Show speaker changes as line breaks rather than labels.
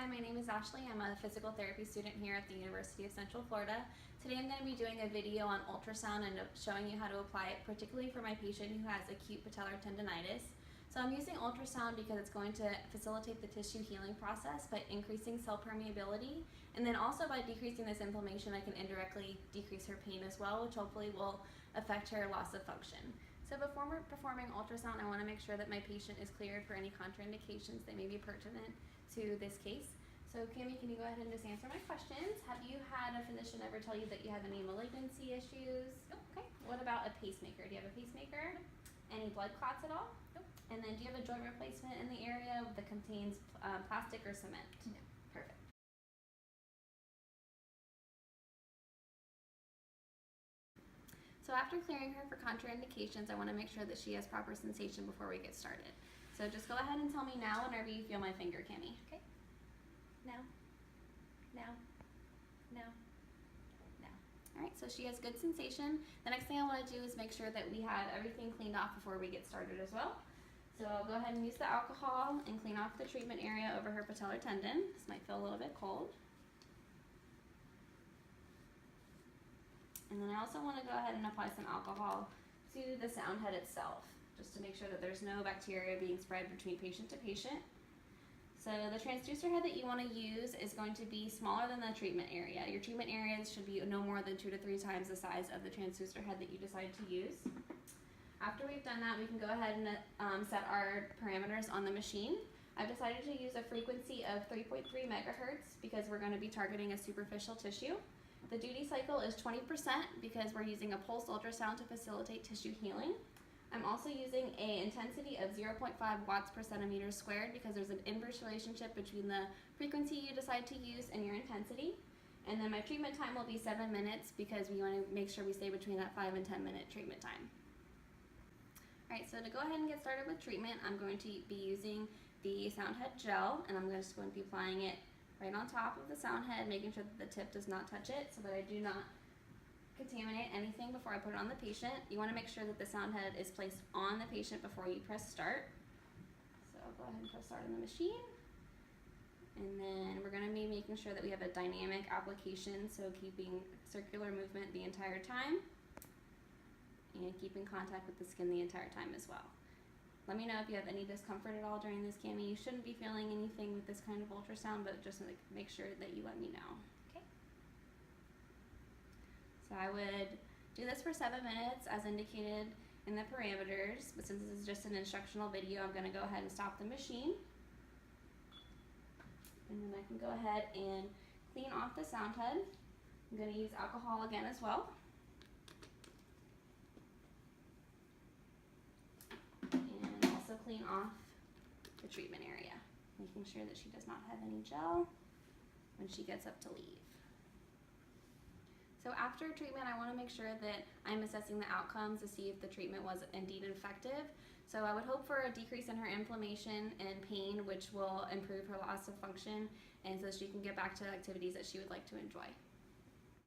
Hi, my name is Ashley. I'm a physical therapy student here at the University of Central Florida. Today I'm going to be doing a video on ultrasound and showing you how to apply it, particularly for my patient who has acute patellar tendonitis. So I'm using ultrasound because it's going to facilitate the tissue healing process by increasing cell permeability, and then also by decreasing this inflammation I can indirectly decrease her pain as well, which hopefully will affect her loss of function. So before we're performing ultrasound, I want to make sure that my patient is cleared for any contraindications that may be pertinent to this case. So Cami, can you go ahead and just answer my questions? Have you had a physician ever tell you that you have any malignancy issues?
Nope.
Okay. What about a pacemaker? Do you have a pacemaker?
Nope.
Any blood clots at all?
Nope.
And then do you have a joint replacement in the area that contains plastic or cement?
No.
Perfect. So after clearing her for contraindications, I want to make sure that she has proper sensation before we get started. So just go ahead and tell me now whenever you feel my finger, Cami.
Okay. Now. Now. Now. Now.
All right, so she has good sensation. The next thing I want to do is make sure that we have everything cleaned off before we get started as well. So I'll go ahead and use the alcohol and clean off the treatment area over her patellar tendon. This might feel a little bit cold. And then I also want to go ahead and apply some alcohol to the sound head itself, just to make sure that there's no bacteria being spread between patient to patient. So the transducer head that you want to use is going to be smaller than the treatment area. Your treatment areas should be no more than 2 to 3 times the size of the transducer head that you decide to use. After we've done that, we can go ahead and set our parameters on the machine. I've decided to use a frequency of 3.3 megahertz because we're going to be targeting a superficial tissue. The duty cycle is 20% because we're using a pulse ultrasound to facilitate tissue healing. I'm also using an intensity of 0.5 watts per centimeter squared because there's an inverse relationship between the frequency you decide to use and your intensity. And then my treatment time will be 7 minutes because we want to make sure we stay between that 5 and 10 minute treatment time. Alright, so to go ahead and get started with treatment, I'm going to be using the sound head gel, and I'm just going to be applying it right on top of the sound head, making sure that the tip does not touch it so that I do not contaminate anything before I put it on the patient. You want to make sure that the sound head is placed on the patient before you press start. So I'll go ahead and press start on the machine. And then we're going to be making sure that we have a dynamic application, so keeping circular movement the entire time and keeping contact with the skin the entire time as well. Let me know if you have any discomfort at all during this, Cami. You shouldn't be feeling anything with this kind of ultrasound, but just make sure that you let me know.
Okay.
So I would do this for 7 minutes as indicated in the parameters, but since this is just an instructional video, I'm going to go ahead and stop the machine. And then I can go ahead and clean off the sound head. I'm going to use alcohol again as well. And also clean off the treatment area, making sure that she does not have any gel when she gets up to leave. So after treatment, I want to make sure that I'm assessing the outcomes to see if the treatment was indeed effective. So I would hope for a decrease in her inflammation and pain, which will improve her loss of function, and so she can get back to activities that she would like to enjoy.